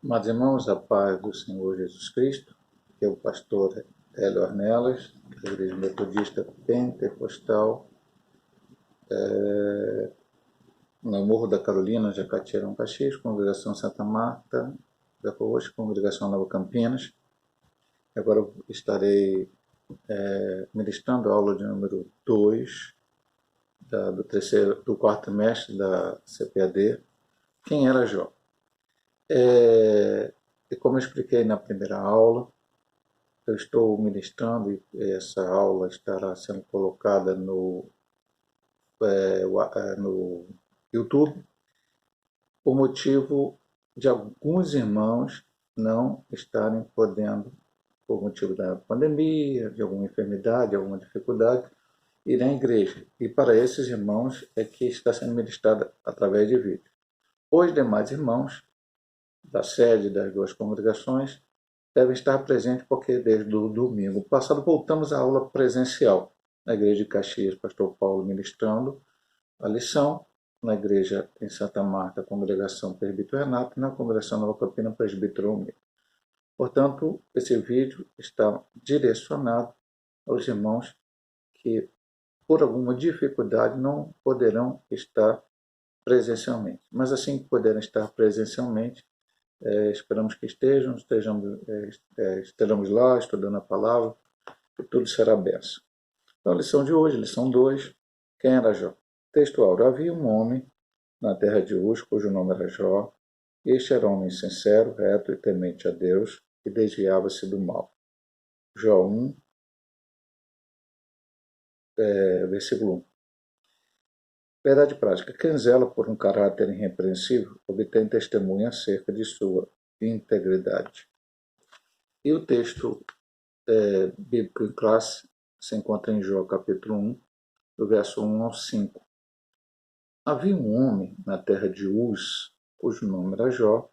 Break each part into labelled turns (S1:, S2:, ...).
S1: Amados irmãos, a paz do Senhor Jesus Cristo, que é o pastor Hélio Ornelas, da Igreja Metodista Pentecostal, no Morro da Carolina, Jacatiarão, Caxias, Congregação Santa Marta, Jacohoste, Congregação Nova Campinas. Agora eu estarei ministrando a aula de número 2 do quarto trimestre da CPAD, Quem era Jó? E como eu expliquei na primeira aula, eu estou ministrando e essa aula estará sendo colocada no YouTube, por motivo de alguns irmãos não estarem podendo, por motivo da pandemia, de alguma enfermidade, alguma dificuldade, ir à igreja. E para esses irmãos é que está sendo ministrada através de vídeo. Os demais irmãos da sede das duas congregações devem estar presentes porque desde o domingo passado voltamos à aula presencial na igreja de Caxias, pastor Paulo ministrando a lição, na igreja em Santa Marta, congregação Presbítero Renato, e na congregação Nova Campina, Presbítero Almeida. Portanto, esse vídeo está direcionado aos irmãos que, por alguma dificuldade, não poderão estar presencialmente. Mas assim que puderem estar presencialmente, esperamos que estaremos lá estudando a palavra, e tudo será bênção. Então, a lição de hoje, lição 2, quem era Jó? Textual: havia um homem na terra de Uz, cujo nome era Jó. Este era um homem sincero, reto e temente a Deus, e desviava-se do mal. Jó 1, versículo 1. Verdade prática: quem zela por um caráter irrepreensível obtém testemunha acerca de sua integridade. E o texto bíblico em classe se encontra em Jó capítulo 1, do verso 1 ao 5. Havia um homem na terra de Uz, cujo nome era Jó.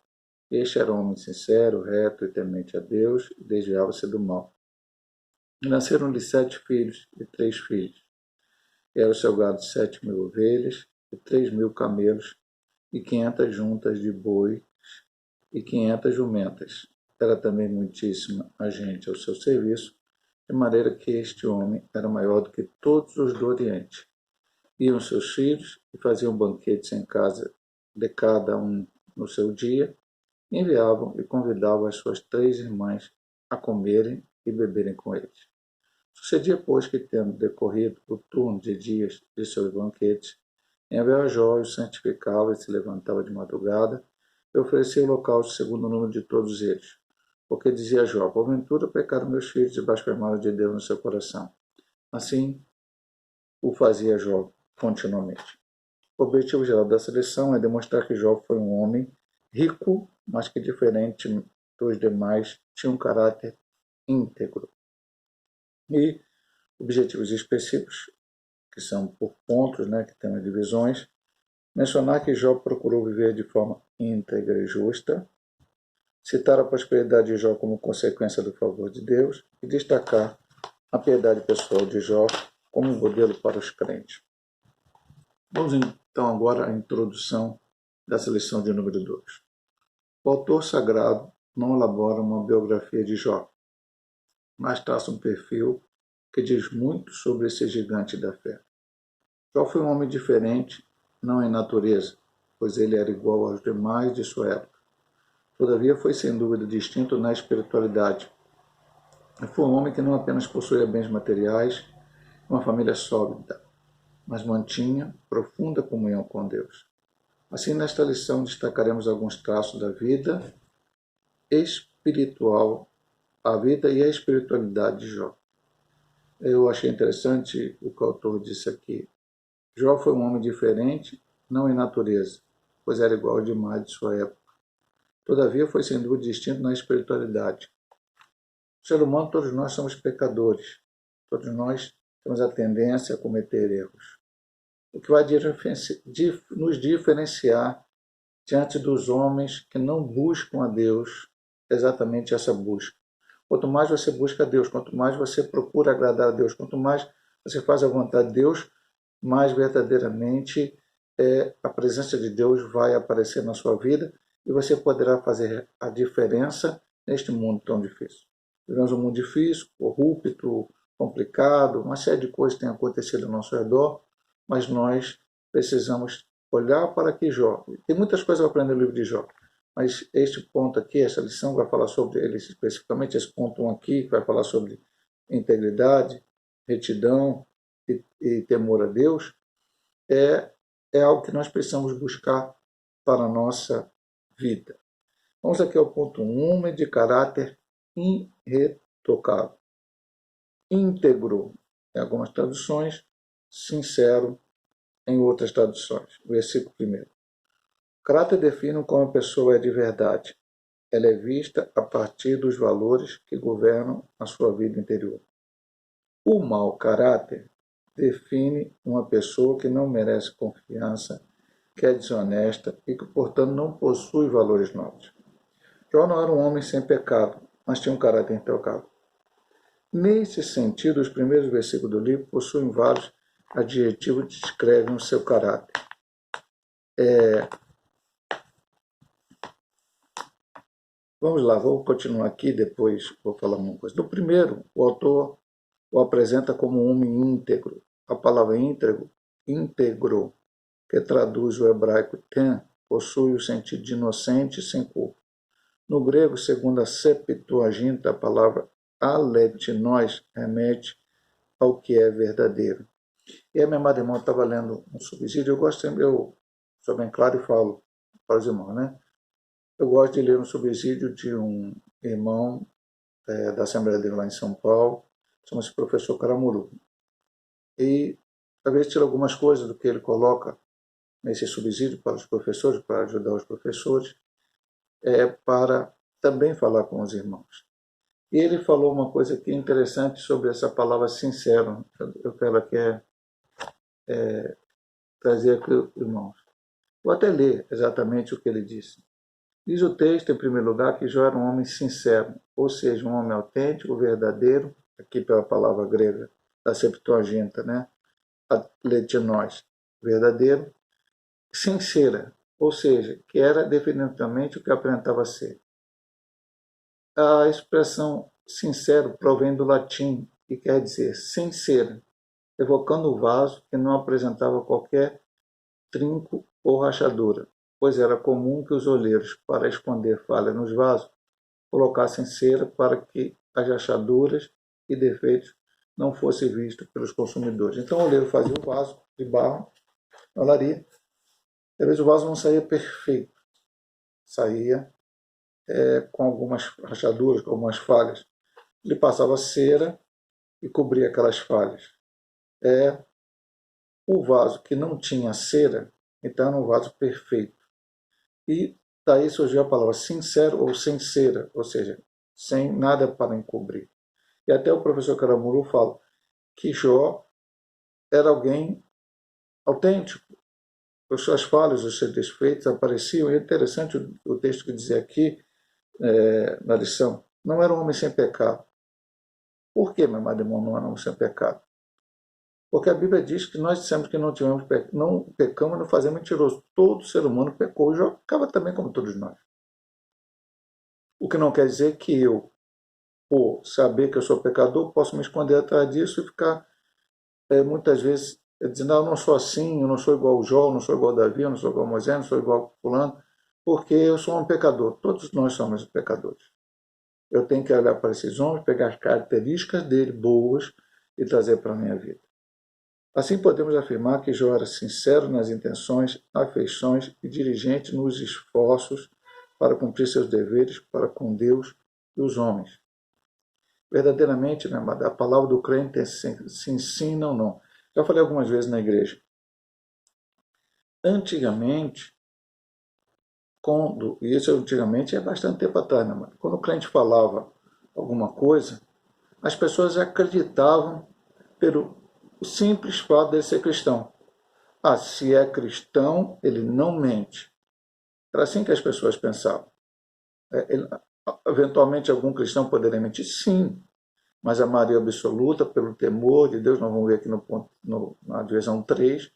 S1: Este era um homem sincero, reto e temente a Deus, e desviava-se do mal. E nasceram-lhe 7 filhos e 3 filhas. Era o seu gado 7.000 ovelhas e 3.000 camelos, e 500 juntas de bois e 500 jumentas. Era também muitíssima a gente ao seu serviço, de maneira que este homem era maior do que todos os do Oriente. Iam seus filhos e faziam banquetes em casa de cada um no seu dia, enviavam e convidavam as suas 3 irmãs a comerem e beberem com eles. Sucedia, pois, que, tendo decorrido o turno de dias de seus banquetes, enviava Jó e os santificava e se levantava de madrugada e oferecia o holocausto segundo o número de todos eles. Porque dizia Jó: porventura pecaram meus filhos e blasfemaram de Deus no seu coração. Assim o fazia Jó continuamente. O objetivo geral dessa lição é demonstrar que Jó foi um homem rico, mas que, diferente dos demais, tinha um caráter íntegro. E objetivos específicos, que são por pontos, que tem as divisões, mencionar que Jó procurou viver de forma íntegra e justa, citar a prosperidade de Jó como consequência do favor de Deus e destacar a piedade pessoal de Jó como um modelo para os crentes. Vamos então agora à introdução dessa lição de número 2. O autor sagrado não elabora uma biografia de Jó, mas traça um perfil que diz muito sobre esse gigante da fé. Jó foi um homem diferente, não em natureza, pois ele era igual aos demais de sua época. Todavia foi sem dúvida distinto na espiritualidade. Foi um homem que não apenas possuía bens materiais, uma família sólida, mas mantinha profunda comunhão com Deus. Assim, nesta lição, destacaremos alguns traços da vida espiritual, a vida e a espiritualidade de Jó. Eu achei interessante o que o autor disse aqui. Jó foi um homem diferente, não em natureza, pois era igual ao demais de sua época. Todavia, foi sem dúvida distinto na espiritualidade. O ser humano, todos nós somos pecadores. Todos nós temos a tendência a cometer erros. O que vai nos diferenciar diante dos homens que não buscam a Deus, exatamente essa busca. Quanto mais você busca a Deus, quanto mais você procura agradar a Deus, quanto mais você faz a vontade de Deus, mais verdadeiramente a presença de Deus vai aparecer na sua vida e você poderá fazer a diferença neste mundo tão difícil. Vivemos um mundo difícil, corrupto, complicado, uma série de coisas têm acontecido ao nosso redor, mas nós precisamos olhar para que Jó. Tem muitas coisas para aprender no livro de Jó, mas este ponto aqui, essa lição vai falar sobre ele especificamente, esse ponto 1 aqui, que vai falar sobre integridade, retidão e temor a Deus, é algo que nós precisamos buscar para a nossa vida. Vamos aqui ao ponto 1, homem de caráter irretocável. Íntegro, em algumas traduções, sincero, em outras traduções. Versículo 1. Caráter define como a pessoa é de verdade. Ela é vista a partir dos valores que governam a sua vida interior. O mau caráter define uma pessoa que não merece confiança, que é desonesta e que, portanto, não possui valores nobres. Jó não era um homem sem pecado, mas tinha um caráter intocável. Nesse sentido, os primeiros versículos do livro possuem vários adjetivos que descrevem o seu caráter. Vamos lá, vou continuar aqui, depois vou falar uma coisa. No primeiro, o autor o apresenta como um homem íntegro. A palavra íntegro, que traduz o hebraico ten, possui o sentido de inocente e sem culpa. No grego, segundo a Septuaginta, a palavra aletnós remete ao que é verdadeiro. E a minha amada irmã estava lendo um subsídio, eu gosto sempre, eu sou bem claro e falo para os irmãos, né? Eu gosto de ler um subsídio de um irmão da Assembleia dele lá em São Paulo, chama-se professor Caramuru. E talvez tire algumas coisas do que ele coloca nesse subsídio para os professores, para ajudar os professores, para também falar com os irmãos. E ele falou uma coisa aqui interessante sobre essa palavra sincero. Eu quero aqui trazer aqui, irmãos. Vou até ler exatamente o que ele disse. Diz o texto, em primeiro lugar, que Jó era um homem sincero, ou seja, um homem autêntico, verdadeiro, aqui pela palavra grega da Septuaginta, né? Aletnós, verdadeiro, sincera, ou seja, que era definitivamente o que aparentava ser. A expressão sincero provém do latim e quer dizer sincera, evocando o vaso que não apresentava qualquer trinco ou rachadura, pois era comum que os olheiros, para esconder falhas nos vasos, colocassem cera para que as rachaduras e defeitos não fossem vistos pelos consumidores. Então o oleiro fazia o vaso de barro na olaria. Às vezes o vaso não saía perfeito, saía com algumas rachaduras, com algumas falhas. Ele passava cera e cobria aquelas falhas. O vaso que não tinha cera, então era um vaso perfeito. E daí surgiu a palavra sincero ou sem cera, ou seja, sem nada para encobrir. E até o professor Caramuru fala que Jó era alguém autêntico. As suas falhas, os seus defeitos apareciam. E é interessante o texto que dizia aqui, na lição, não era um homem sem pecado. Por que, meu amado irmão, não era um homem sem pecado? Porque a Bíblia diz que nós dissemos que não pecamos, não fazemos mentiroso. Todo ser humano pecou e Jó pecava também como todos nós. O que não quer dizer que eu, por saber que eu sou pecador, posso me esconder atrás disso e ficar muitas vezes dizendo, eu não sou assim, eu não sou igual ao Jó, eu não sou igual ao Davi, eu não sou igual ao Moisés, eu não sou igual ao fulano, porque eu sou um pecador. Todos nós somos pecadores. Eu tenho que olhar para esses homens, pegar as características dele boas e trazer para a minha vida. Assim podemos afirmar que Jó era sincero nas intenções, afeições e diligente nos esforços para cumprir seus deveres para com Deus e os homens. Verdadeiramente, né, a palavra do crente é se ensina ou não. Já falei algumas vezes na igreja. Antigamente, e isso antigamente é bastante tempo atrás, né, quando o crente falava alguma coisa, as pessoas acreditavam pelo simples fato de ser cristão. Se é cristão, ele não mente. Era assim que as pessoas pensavam. Eventualmente, algum cristão poderia mentir? Sim. Mas a maioria absoluta, pelo temor de Deus, nós vamos ver aqui na divisão 3,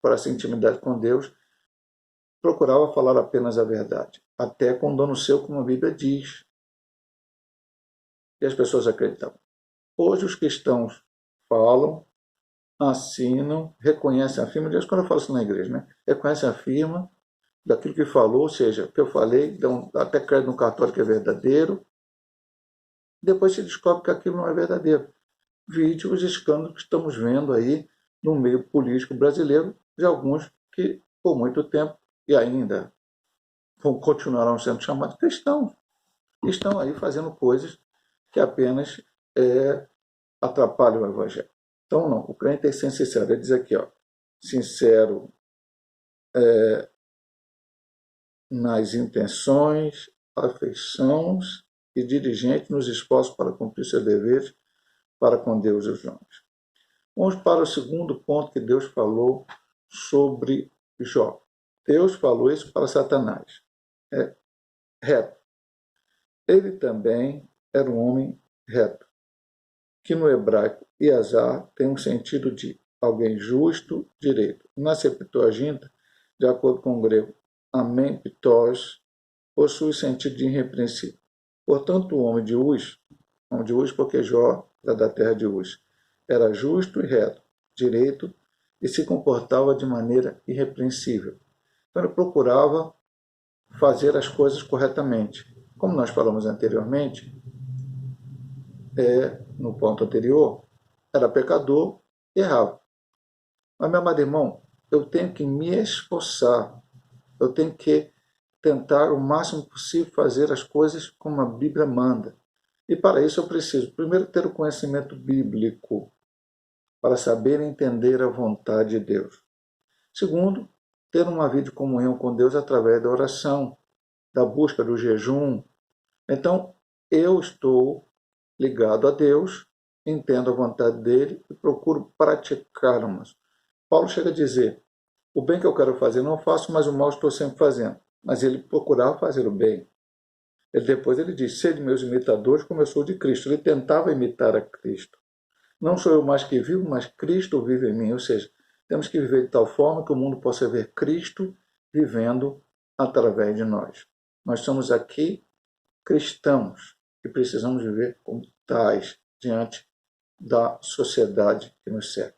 S1: por essa intimidade com Deus, procurava falar apenas a verdade, até com dono seu, como a Bíblia diz. E as pessoas acreditavam. Hoje os cristãos falam, assinam, reconhecem a firma. De Deus, quando eu falo isso na igreja, né? Reconhecem a firma daquilo que falou, ou seja, o que eu falei, dão até crédito no cartório que é verdadeiro. Depois se descobre que aquilo não é verdadeiro. Vide os escândalos que estamos vendo aí no meio político brasileiro, de alguns que, por muito tempo, e ainda continuarão sendo chamados cristãos, estão aí fazendo coisas que apenas atrapalham o evangelho. Então, não, o crente tem que ser sincero. Ele diz aqui, ó, sincero nas intenções, afeições e diligente nos esforços para cumprir seus deveres para com Deus e os homens. Vamos para o segundo ponto que Deus falou sobre Jó. Deus falou isso para Satanás. É reto. Ele também era um homem reto, que no hebraico Iazar tem um sentido de alguém justo, direito. Na Septuaginta, de acordo com o grego Amém Pitós, possui sentido de irrepreensível. Portanto, o homem de Uz porque Jó era da terra de Uz, era justo e reto, direito, e se comportava de maneira irrepreensível. Então ele procurava fazer as coisas corretamente. Como nós falamos anteriormente, no ponto anterior, era pecador e errava. Mas, meu amado irmão, eu tenho que me esforçar, eu tenho que tentar o máximo possível fazer as coisas como a Bíblia manda. E para isso eu preciso, primeiro, ter o conhecimento bíblico, para saber entender a vontade de Deus. Segundo, ter uma vida de comunhão com Deus através da oração, da busca do jejum. Então, eu estou ligado a Deus, entendo a vontade dele e procuro praticar-mas. Paulo chega a dizer, o bem que eu quero fazer não faço, mas o mal estou sempre fazendo. Mas ele procurava fazer o bem. Depois ele diz, sede meus imitadores como eu sou de Cristo. Ele tentava imitar a Cristo. Não sou eu mais que vivo, mas Cristo vive em mim. Ou seja, temos que viver de tal forma que o mundo possa ver Cristo vivendo através de nós. Nós somos aqui cristãos e precisamos viver como tais diante da sociedade que nos cerca.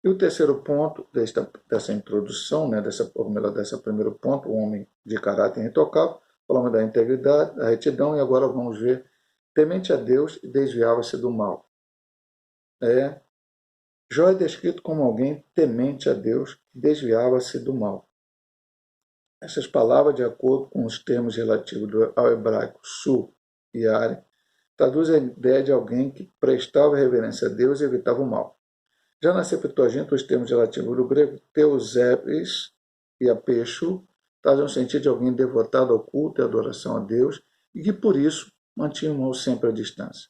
S1: E o terceiro ponto dessa introdução, né, dessa primeiro ponto, o homem de caráter intocável, falamos da integridade, da retidão, e agora vamos ver, temente a Deus e desviava-se do mal. Jó é descrito como alguém temente a Deus e desviava-se do mal. Essas palavras, de acordo com os termos relativos ao hebraico su e are, traduzem a ideia de alguém que prestava reverência a Deus e evitava o mal. Já na Septuaginta, os termos relativos do grego teusebes e apeixo trazem o sentido de alguém devotado ao culto e adoração a Deus e que, por isso, mantinha o mal sempre à distância.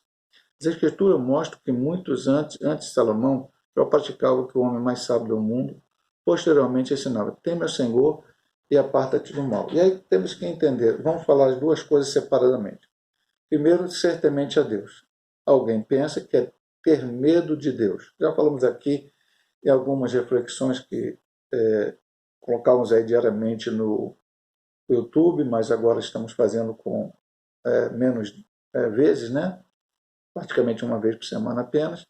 S1: As Escrituras mostram que muitos antes de Salomão já praticava o que o homem mais sábio do mundo posteriormente ensinava. Teme ao Senhor e aparta-te do mal. E aí temos que entender, vamos falar as duas coisas separadamente. Primeiro, ser temente a Deus. Alguém pensa que é ter medo de Deus. Já falamos aqui em algumas reflexões que colocamos aí diariamente no YouTube, mas agora estamos fazendo com menos vezes, né? Praticamente uma vez por semana apenas.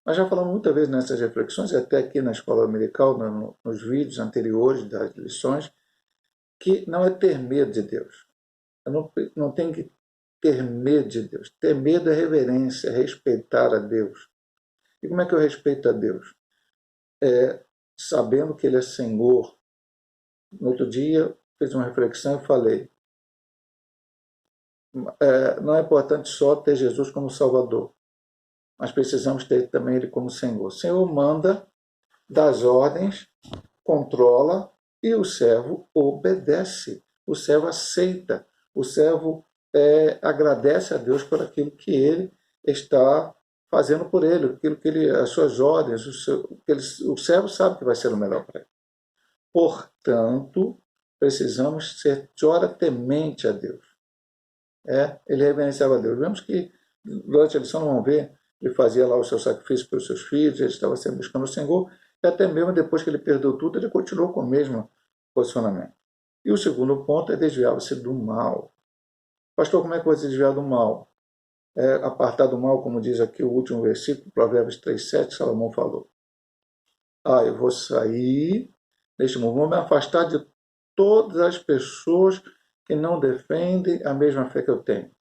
S1: Mas já falamos muitas vezes nessas reflexões, e até aqui na escola dominical, nos vídeos anteriores das lições, que não é ter medo de Deus. Eu não tenho que ter medo de Deus. Ter medo é reverência, é respeitar a Deus. E como é que eu respeito a Deus? Sabendo que Ele é Senhor. No outro dia, fiz uma reflexão e falei, não é importante só ter Jesus como Salvador, mas precisamos ter também Ele como Senhor. O Senhor manda, dá as ordens, controla e o servo obedece. O servo aceita. O servo agradece a Deus por aquilo que Ele está fazendo por ele, aquilo que ele, as suas ordens, o servo sabe que vai ser o melhor para ele. Portanto, precisamos ser de hora temente a Deus. Ele reverenciava a Deus. Vemos que durante a lição não vamos ver, ele fazia lá o seu sacrifício pelos seus filhos, ele estava sempre buscando o Senhor, e até mesmo depois que ele perdeu tudo, ele continuou com o mesmo posicionamento. E o segundo ponto é desviar-se do mal. Pastor, como é que vai se desviar do mal? Apartar do mal, como diz aqui o último versículo, Provérbios 3,7, Salomão falou. Eu vou sair neste mundo, vou me afastar de todas as pessoas que não defendem a mesma fé que eu tenho.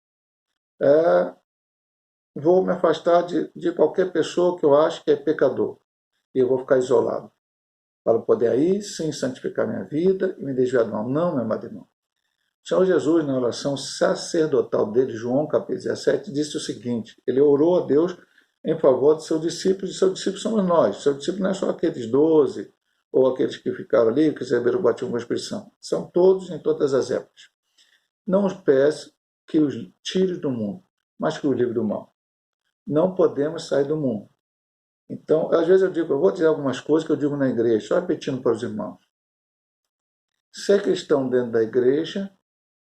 S1: Vou me afastar de qualquer pessoa que eu acho que é pecador. E eu vou ficar isolado. Para poder aí sim santificar minha vida e me desviar do mal. Não, meu amado irmão. O Senhor Jesus, na oração sacerdotal dele, João capítulo 17, disse o seguinte: ele orou a Deus em favor de seus discípulos, e seus discípulos somos nós. Seus discípulos não é só aqueles 12, ou aqueles que ficaram ali, que receberam o batismo com a Espírito Santo. São todos em todas as épocas. Não os peço que os tire do mundo, mas que os livre do mal. Não podemos sair do mundo. Então, às vezes eu vou dizer algumas coisas que eu digo na igreja, só repetindo para os irmãos. Ser cristão dentro da igreja,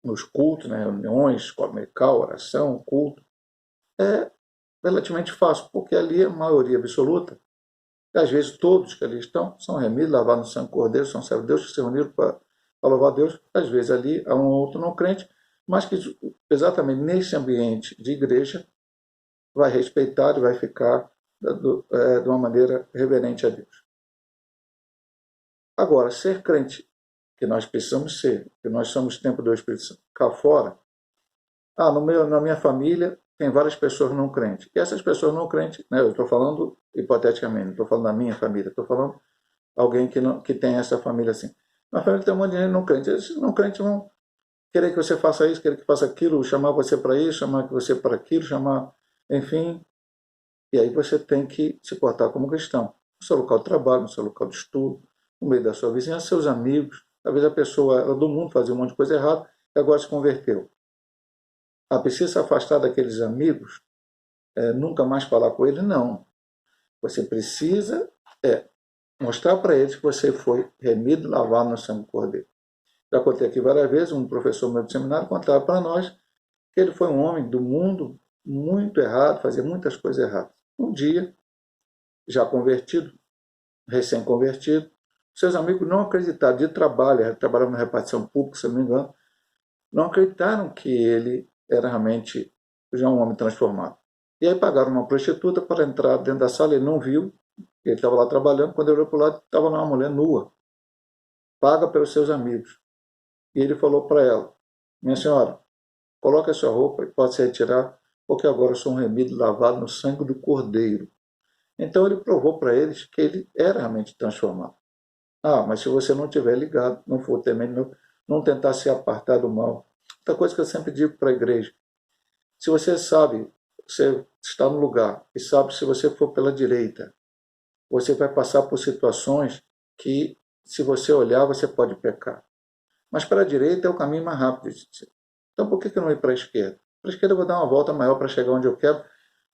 S1: nos cultos, nas reuniões, escola dominical, oração, culto, é relativamente fácil, porque ali a maioria absoluta, e às vezes todos que ali estão, são remidos, lavados no sangue do Cordeiro, são servos de Deus, que se reuniram para louvar a Deus. Às vezes ali há um ou outro não crente, mas que exatamente nesse ambiente de igreja vai respeitar e vai ficar de uma maneira reverente a Deus. Agora, ser crente, que nós precisamos ser, que nós somos templo do Espírito Santo, cá fora, na minha família tem várias pessoas não crentes. E essas pessoas não crentes, né, eu estou falando hipoteticamente, não estou falando da minha família, estou falando alguém que tem essa família assim. Na família tem um monte de gente não crente. Esses não crentes vão querer que você faça isso, querer que faça aquilo, chamar você para isso, chamar você para aquilo, chamar, enfim. E aí você tem que se portar como cristão. No seu local de trabalho, no seu local de estudo, no meio da sua vizinhança, seus amigos. Talvez a pessoa era do mundo, fazia um monte de coisa errada e agora se converteu. Precisa se afastar daqueles amigos, nunca mais falar com ele? Não. Você precisa mostrar para eles que você foi remido, lavado no sangue do Cordeiro. Já contei aqui várias vezes, um professor meu de seminário contava para nós que ele foi um homem do mundo muito errado, fazia muitas coisas erradas. Um dia, já convertido, recém-convertido, seus amigos não acreditaram, de trabalho, trabalhava na repartição pública, se não me engano, não acreditaram que ele era realmente já um homem transformado. E aí pagaram uma prostituta para entrar dentro da sala, ele não viu, ele estava lá trabalhando, quando ele olhou para o lado, estava lá uma mulher nua, paga pelos seus amigos. E ele falou para ela: minha senhora, coloque a sua roupa e pode se retirar, porque agora eu sou um remido lavado no sangue do Cordeiro. Então ele provou para eles que ele era realmente transformado. Mas se você não estiver ligado, não for temente, não tentar se apartar do mal. Outra coisa que eu sempre digo para a igreja: se você sabe, você está no lugar e sabe, se você for pela direita, você vai passar por situações que, se você olhar, você pode pecar. Mas para a direita é o caminho mais rápido. Então por que não ir para a esquerda? Para a esquerda eu vou dar uma volta maior para chegar onde eu quero,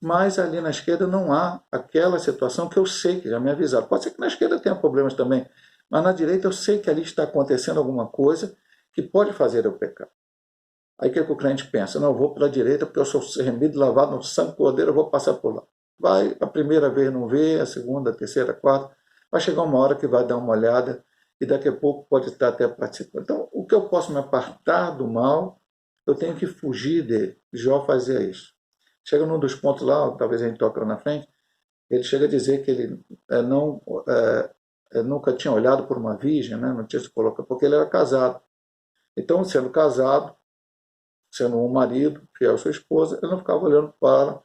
S1: mas ali na esquerda não há aquela situação que eu sei, que já me avisaram. Pode ser que na esquerda tenha problemas também, mas na direita eu sei que ali está acontecendo alguma coisa que pode fazer eu pecar. Aí o que o crente pensa? Não, eu vou pela direita porque eu sou remido, lavado no sangue do Cordeiro, eu vou passar por lá. Vai, a primeira vez não vê, a segunda, a terceira, a quarta, vai chegar uma hora que vai dar uma olhada e daqui a pouco pode estar até participando. Então, o que eu posso me apartar do mal, eu tenho que fugir dele. Jó fazia isso. Chega num dos pontos lá, talvez a gente toque lá na frente, ele chega a dizer que ele nunca tinha olhado por uma virgem, né? Não tinha se colocado, porque ele era casado. Então, sendo casado, sendo um marido fiel à sua esposa, ele não ficava olhando para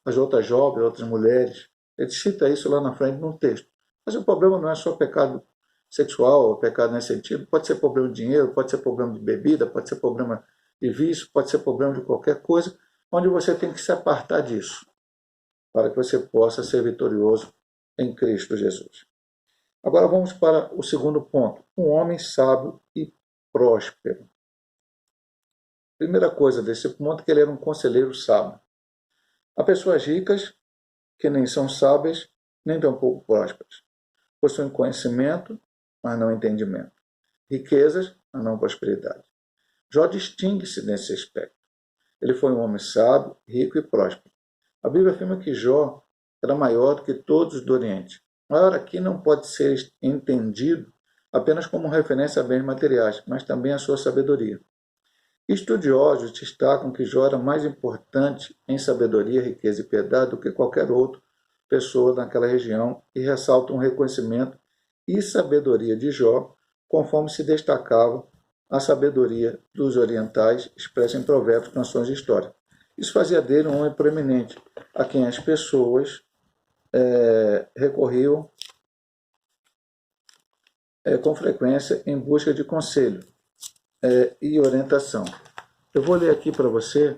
S1: as outras jovens, outras mulheres. Ele cita isso lá na frente num texto. Mas o problema não é só pecado sexual, ou pecado nesse sentido. Pode ser problema de dinheiro, pode ser problema de bebida, pode ser problema de vício, pode ser problema de qualquer coisa, onde você tem que se apartar disso, para que você possa ser vitorioso em Cristo Jesus. Agora vamos para o segundo ponto. Um homem sábio e próspero. Primeira coisa desse ponto é que ele era um conselheiro sábio. Há pessoas ricas que nem são sábias, nem tampouco prósperas. Possuem conhecimento, mas não entendimento. Riquezas, mas não prosperidade. Jó distingue-se nesse aspecto. Ele foi um homem sábio, rico e próspero. A Bíblia afirma que Jó era maior do que todos do Oriente. Maior aqui não pode ser entendido apenas como referência a bens materiais, mas também a sua sabedoria. Estudiosos destacam que Jó era mais importante em sabedoria, riqueza e piedade do que qualquer outra pessoa naquela região e ressaltam o reconhecimento e sabedoria de Jó, conforme se destacava a sabedoria dos orientais expressa em provérbios, canções e histórias. Isso fazia dele um homem proeminente, a quem as pessoas recorriam com frequência em busca de conselho e orientação. Eu vou ler aqui para você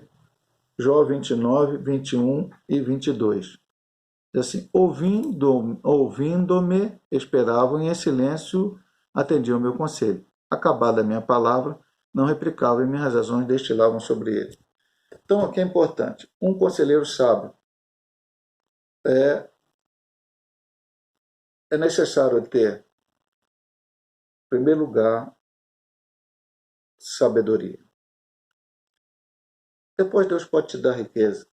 S1: Jó 29, 21 e 22. Diz assim: ouvindo-me, esperavam e em silêncio atendiam o meu conselho. Acabada a minha palavra, não replicavam e minhas razões destilavam sobre ele. Então, aqui é importante. Um conselheiro sábio é necessário ter, em primeiro lugar, sabedoria. Depois Deus pode te dar riqueza.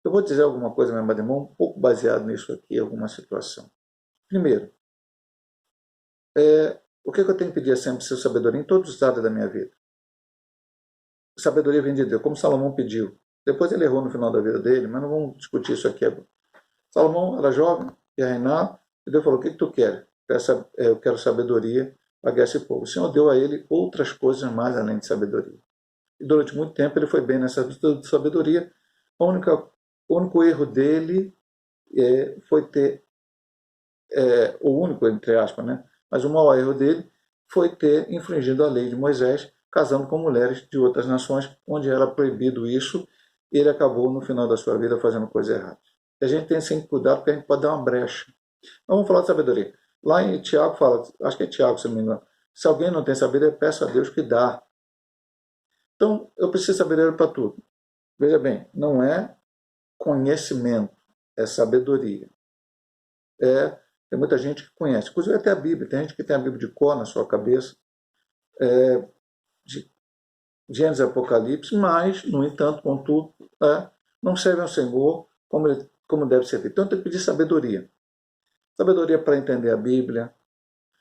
S1: Eu vou dizer alguma coisa, meu irmão, um pouco baseado nisso aqui, alguma situação. Primeiro, o que eu tenho que pedir sempre ser sabedoria em todos os áreas da minha vida? Sabedoria vem de Deus, como Salomão pediu. Depois ele errou no final da vida dele, mas não vamos discutir isso aqui agora. Salomão era jovem, ia reinar, e Deus falou: o que tu quer? Eu quero sabedoria para guiar esse povo. O Senhor deu a ele outras coisas mais além de sabedoria. E durante muito tempo ele foi bem nessa sabedoria. O único erro dele foi ter, o único entre aspas, né? Mas o maior erro dele foi ter infringido a lei de Moisés, casando com mulheres de outras nações, onde era proibido isso, e ele acabou no final da sua vida fazendo coisa errada. A gente tem sempre cuidado porque a gente pode dar uma brecha. Mas vamos falar de sabedoria. Lá em Tiago fala, acho que é Tiago, se não me engano, se alguém não tem sabedoria, peça a Deus que dá. Então, eu preciso de sabedoria para tudo. Veja bem, não é conhecimento, é sabedoria. Tem muita gente que conhece, inclusive até a Bíblia. Tem gente que tem a Bíblia de cor na sua cabeça, de Gênesis e Apocalipse, mas, no entanto, contudo, não serve ao Senhor como deve ser feito. Então, tem que pedir sabedoria. Sabedoria para entender a Bíblia,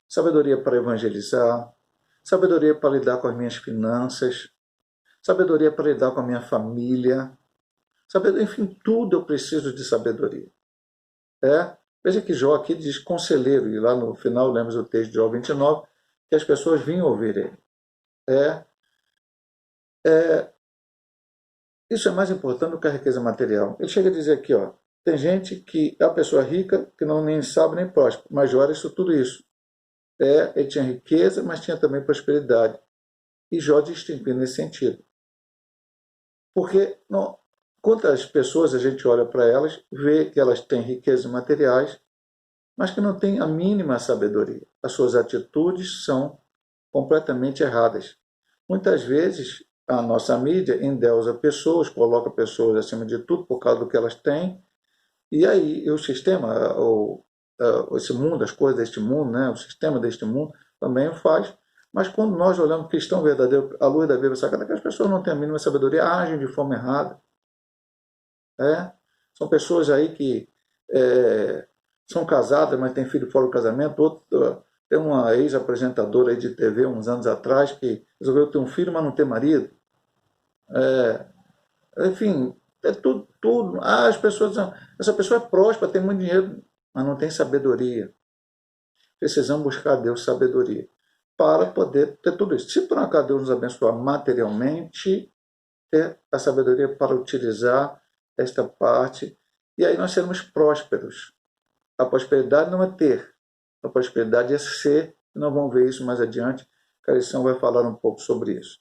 S1: sabedoria para evangelizar, sabedoria para lidar com as minhas finanças, sabedoria para lidar com a minha família, sabedoria, enfim, tudo eu preciso de sabedoria. Veja que Jó aqui diz conselheiro, e lá no final, lemos o texto de Jó 29, que as pessoas vinham ouvir ele. Isso é mais importante do que a riqueza material. Ele chega a dizer aqui, tem gente que é a pessoa rica que não nem sabe nem próspera, mas Jó era tudo isso. Ele tinha riqueza, mas tinha também prosperidade. E Jó distinguiu nesse sentido. Porque quantas pessoas a gente olha para elas, vê que elas têm riquezas materiais, mas que não têm a mínima sabedoria. As suas atitudes são completamente erradas. Muitas esse a nossa mídia endeusa pessoas, coloca pessoas acima de tudo por causa do que elas têm, e aí o sistema, esse mundo, as coisas deste mundo, né, o sistema deste mundo também o faz. Mas quando nós olhamos cristão verdadeiro, à luz da Bíblia Sagrada, que as pessoas não têm a mínima sabedoria, agem de forma errada. São pessoas aí que são casadas, mas têm filho fora do casamento. Tem uma ex-apresentadora aí de TV, uns anos atrás, que resolveu ter um filho, mas não ter marido. Enfim, é tudo. As pessoas dizem, essa pessoa é próspera, tem muito dinheiro, mas não tem sabedoria. Precisamos buscar a Deus sabedoria para poder ter tudo isso. Se por um acaso Deus nos abençoar materialmente, ter a sabedoria para utilizar esta parte, e aí nós seremos prósperos. A prosperidade não é ter, a prosperidade é ser, e nós vamos ver isso mais adiante, a lição vai falar um pouco sobre isso.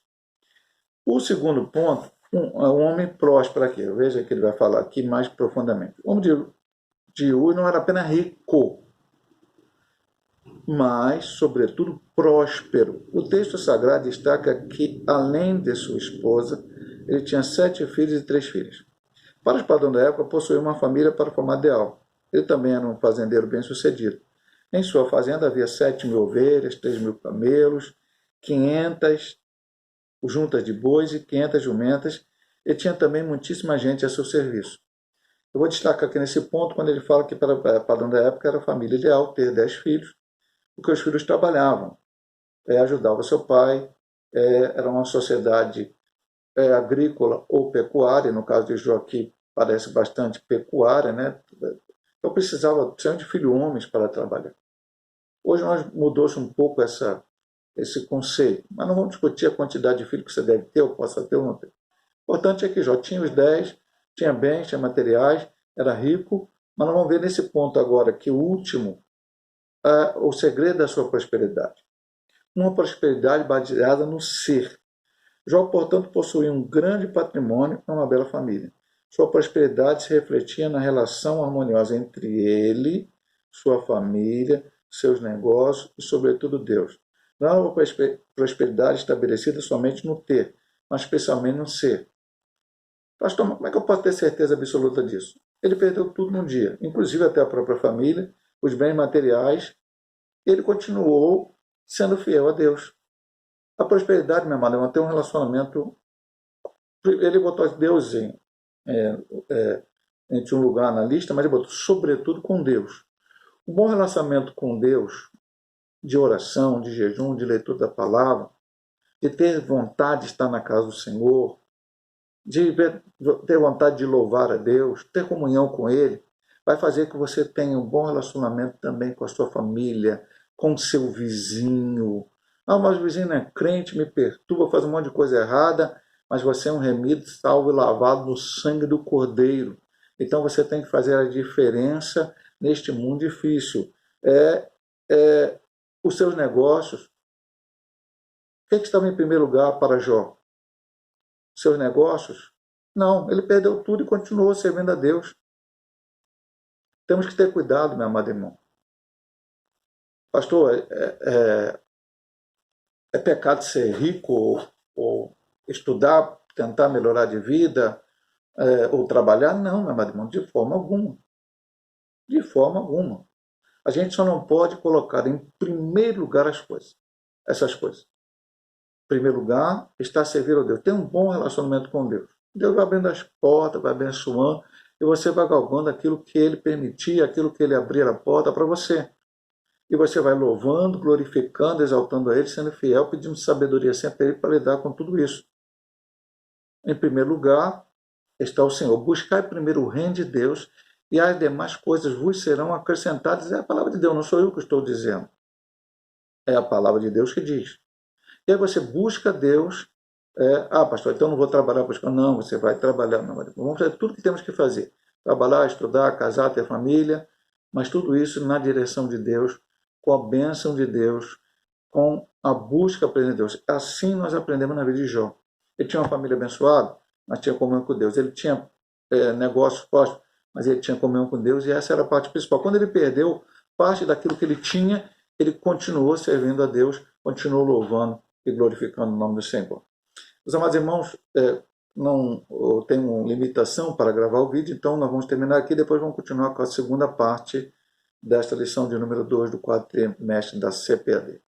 S1: O segundo ponto, um homem próspero aqui, veja que ele vai falar aqui mais profundamente. O homem de Ur não era apenas rico, mas, sobretudo, próspero. O texto sagrado destaca que, além de sua esposa, ele tinha 7 filhos e 3 filhas. Para os padrões da época, possuía uma família para formar ideal. Ele também era um fazendeiro bem-sucedido. Em sua fazenda havia 7.000 ovelhas, 3.000 camelos, 500 juntas de bois e 500 jumentas. Ele tinha também muitíssima gente a seu serviço. Eu vou destacar aqui nesse ponto, quando ele fala que para o padrão da época era a família ideal ter 10 filhos, porque os filhos trabalhavam, ajudavam seu pai, era uma sociedade agrícola ou pecuária, no caso de Joaquim parece bastante pecuária, né? Eu precisava sempre de filhos homens para trabalhar. Hoje mudou-se um pouco esse conceito, mas não vamos discutir a quantidade de filhos que você deve ter, ou possa ter ou não ter. O importante é que Jó tinha os 10, tinha bens, tinha materiais, era rico, mas nós vamos ver nesse ponto agora que o último, o segredo da sua prosperidade. Uma prosperidade baseada no ser. Jó, portanto, possuía um grande patrimônio e uma bela família. Sua prosperidade se refletia na relação harmoniosa entre ele, sua família, seus negócios e, sobretudo, Deus. Não era uma prosperidade estabelecida somente no ter, mas especialmente no ser. Pastor, como é que eu posso ter certeza absoluta disso? Ele perdeu tudo num dia, inclusive até a própria família, os bens materiais. Ele continuou sendo fiel a Deus. A prosperidade, meu amado, é manter um relacionamento. Ele botou Deus em um lugar na lista, mas ele botou sobretudo com Deus. Um bom relacionamento com Deus, de oração, de jejum, de leitura da palavra, de ter vontade de estar na casa do Senhor, de ter vontade de louvar a Deus, ter comunhão com Ele, vai fazer que você tenha um bom relacionamento também com a sua família, com o seu vizinho. Mas o vizinho não é crente, me perturba, faz um monte de coisa errada, mas você é um remido, salvo e lavado no sangue do Cordeiro. Então você tem que fazer a diferença neste mundo difícil. Os seus negócios. O que estava em primeiro lugar para Jó? Seus negócios? Não, ele perdeu tudo e continuou servindo a Deus. Temos que ter cuidado, meu amado irmão. Pastor, é pecado ser rico ou estudar, tentar melhorar de vida, ou trabalhar? Não, meu amado irmão, de forma alguma. De forma alguma. A gente só não pode colocar em primeiro lugar essas coisas. Em primeiro lugar, está servindo a Deus. Ter um bom relacionamento com Deus. Deus vai abrindo as portas, vai abençoando, e você vai galgando aquilo que Ele permitia, aquilo que Ele abrir a porta para você. E você vai louvando, glorificando, exaltando a Ele, sendo fiel, pedindo sabedoria sempre a Ele para lidar com tudo isso. Em primeiro lugar, está o Senhor. Buscai primeiro o reino de Deus, e as demais coisas vos serão acrescentadas. É a palavra de Deus, não sou eu que estou dizendo. É a palavra de Deus que diz. E aí você busca Deus. Pastor, então não vou trabalhar buscando. Não, você vai trabalhar. Não, vamos fazer tudo que temos que fazer. Trabalhar, estudar, casar, ter família. Mas tudo isso na direção de Deus, com a bênção de Deus, com a busca pela Deus. Assim nós aprendemos na vida de Jó. Ele tinha uma família abençoada, mas tinha comunhão com Deus. Ele tinha negócios prósperos, mas ele tinha comunhão com Deus, e essa era a parte principal. Quando ele perdeu parte daquilo que ele tinha, ele continuou servindo a Deus, continuou louvando e glorificando o nome do Senhor. Os amados irmãos, não tenho limitação para gravar o vídeo, então nós vamos terminar aqui, depois vamos continuar com a segunda parte desta lição de número 2 do quarto trimestre da CPAD.